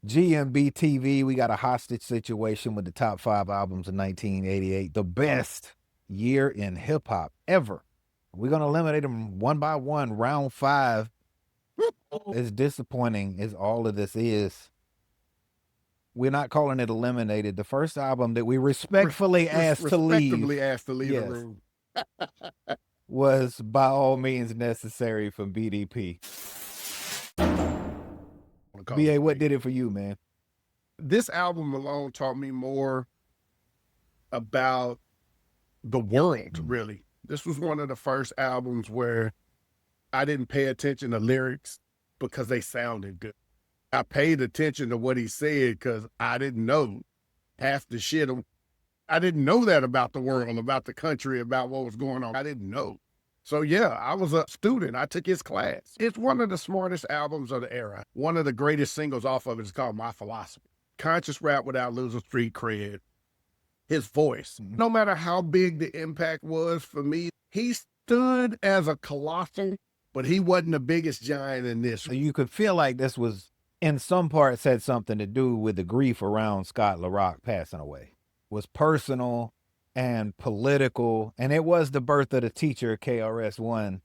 GMBTV, we got a hostage situation with the top 5 albums of 1988. The best year in hip hop ever. We're going to eliminate them one by one. Round 5. As disappointing as all of this is, we're not calling it eliminated. The first album that we respectfully asked to leave the room was By All Means Necessary from BDP. BA, what did it for you, man? This album alone taught me more about the world, really. This was one of the first albums where I didn't pay attention to lyrics because they sounded good. I paid attention to what he said because I didn't know half the shit. I didn't know that about the world, about the country, about what was going on. I didn't know. So yeah, I was a student. I took his class. It's one of the smartest albums of the era. One of the greatest singles off of it is called My Philosophy. Conscious rap without losing street cred. His voice, no matter how big the impact was for me, he stood as a colossal, but he wasn't the biggest giant in this. You could feel like this was, in some parts, had something to do with the grief around Scott LaRock passing away. It was personal and political, and it was the birth of the teacher, KRS-One.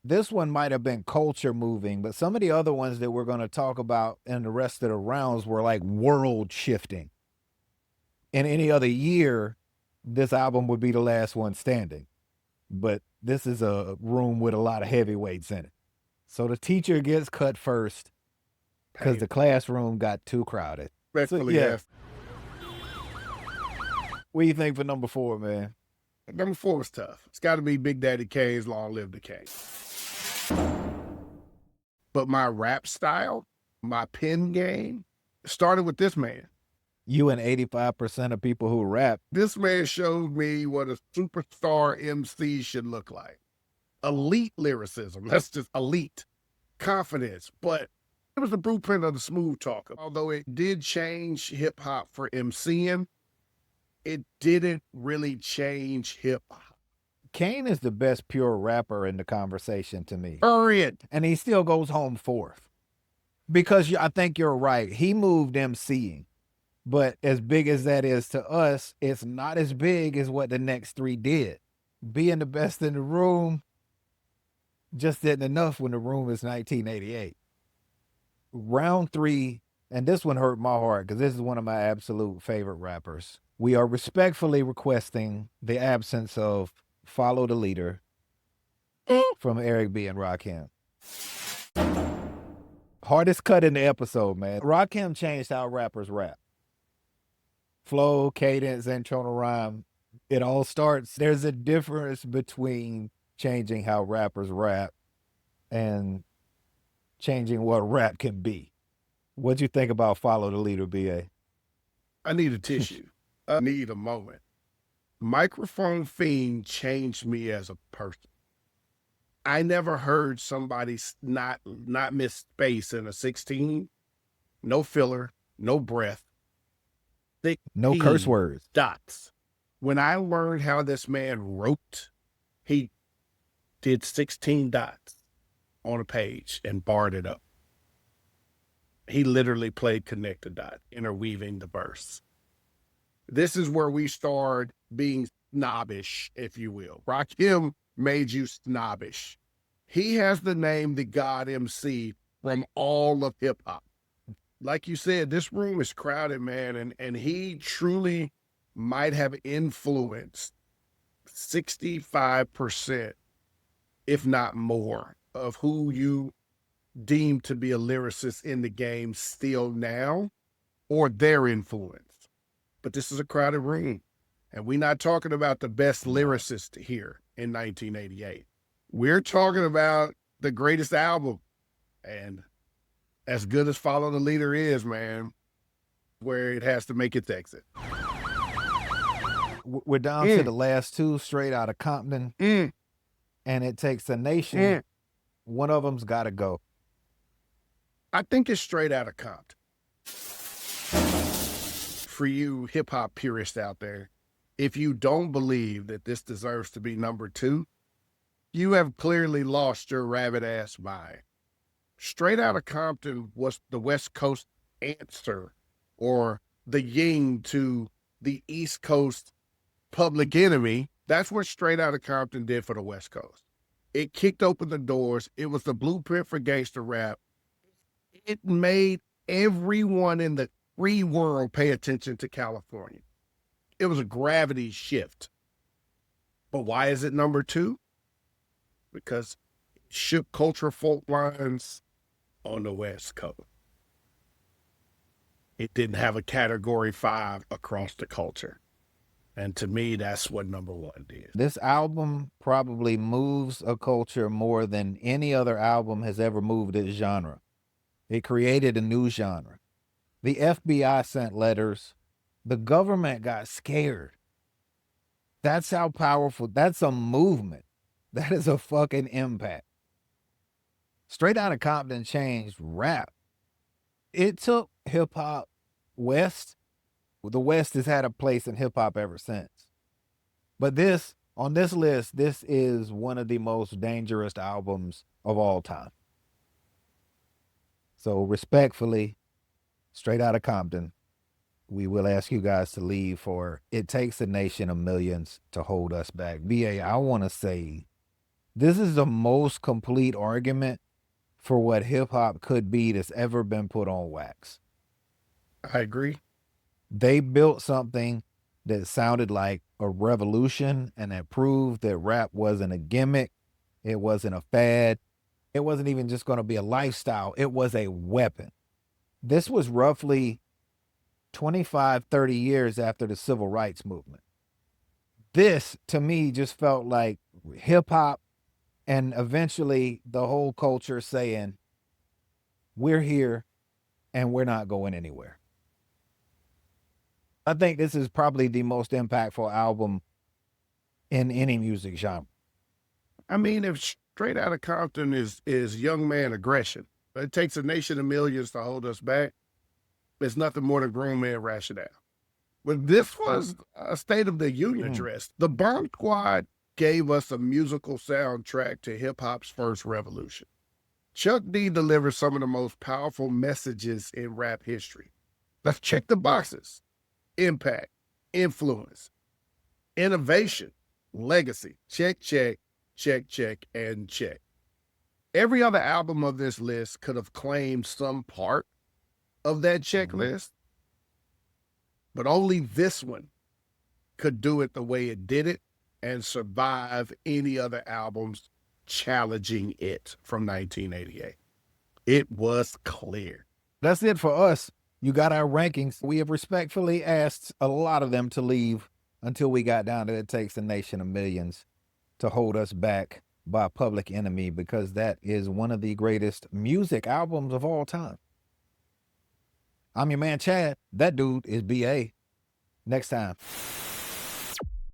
This one might have been culture moving, but some of the other ones that we're going to talk about in the rest of the rounds were like world shifting. In any other year, this album would be the last one standing. But this is a room with a lot of heavyweights in it. So the teacher gets cut first because the classroom got too crowded. Respectfully, yes. What do you think for number 4, man? Number 4 was tough. It's got to be Big Daddy Kane's Long Live the Kane. But my rap style, my pen game, started with this man. You and 85% of people who rap. This man showed me what a superstar MC should look like. Elite lyricism. That's just elite. Confidence. But it was the blueprint of the smooth talker. Although it did change hip hop for MCing, it didn't really change hip hop. Kane is the best pure rapper in the conversation to me. Period. And he still goes home 4th. Because I think you're right. He moved MCing. But as big as that is to us, it's not as big as what the next 3 did. Being the best in the room just isn't enough when the room is 1988. Round 3, and this one hurt my heart because this is one of my absolute favorite rappers. We are respectfully requesting the absence of Follow the Leader from Eric B. and Rakim. Hardest cut in the episode, man. Rakim changed how rappers rap. Flow, cadence, and tonal rhyme. It all starts. There's a difference between changing how rappers rap and changing what rap can be. What'd you think about Follow the Leader, BA? I need a tissue. I need a moment. Microphone Fiend changed me as a person. I never heard somebody not miss space in a 16. No filler, no breath. No curse words. Dots. When I learned how this man wrote, he did 16 dots on a page and barred it up. He literally played connect the dot, interweaving the verse. This is where we start being snobbish, if you will. Rakim made you snobbish. He has the name the God MC from all of hip hop. Like you said, this room is crowded, man, and he truly might have influenced 65%, if not more, of who you deem to be a lyricist in the game still now, or their influence. But this is a crowded room, and we're not talking about the best lyricist here in 1988. We're talking about the greatest album, and as good as Follow the Leader is, man, where it has to make its exit. We're down to the last 2 straight out of Compton, and it takes a nation. One of them's got to go. I think it's straight out of Compton. For you hip-hop purists out there, if you don't believe that this deserves to be number 2, you have clearly lost your rabbit-ass mind. Straight Outta Compton was the West Coast answer or the yin to the East Coast Public Enemy. That's what Straight Outta Compton did for the West Coast. It kicked open the doors. It was the blueprint for gangster rap. It made everyone in the free world pay attention to California. It was a gravity shift. But why is it number 2? Because it shook culture fault lines on the West Coast. It didn't have a category 5 across the culture. And to me, that's what number 1 did. This album probably moves a culture more than any other album has ever moved its genre. It created a new genre. The FBI sent letters. The government got scared. That's how powerful. That's a movement. That is a fucking impact. Straight Outta Compton changed rap. It took hip hop west. The West has had a place in hip hop ever since. But this, on this list, this is one of the most dangerous albums of all time. So respectfully, Straight Outta Compton, we will ask you guys to leave for It Takes a Nation of Millions to Hold Us Back. BA, I want to say this is the most complete argument for what hip hop could be that's ever been put on wax. I agree. They built something that sounded like a revolution and that proved that rap wasn't a gimmick. It wasn't a fad. It wasn't even just going to be a lifestyle. It was a weapon. This was roughly 25, 30 years after the civil rights movement. This, to me, just felt like hip hop and eventually the whole culture saying, we're here and we're not going anywhere. I think this is probably the most impactful album in any music genre. I mean, if Straight Outta Compton is young man aggression, it takes a nation of millions to hold us back. It's nothing more than grown man rationale. But this was a State of the Union address. The Bomb Squad gave us a musical soundtrack to hip hop's first revolution. Chuck D delivered some of the most powerful messages in rap history. Let's check the boxes: impact, influence, innovation, legacy. Check, check, check, check, and check. Every other album of this list could have claimed some part of that checklist, but only this one could do it the way it did it and survive any other albums challenging it from 1988. It was clear. That's it for us. You got our rankings. We have respectfully asked a lot of them to leave until we got down to It Takes a Nation of Millions to Hold Us Back by Public Enemy, because that is one of the greatest music albums of all time. I'm your man, Chad. That dude is BA. Next time.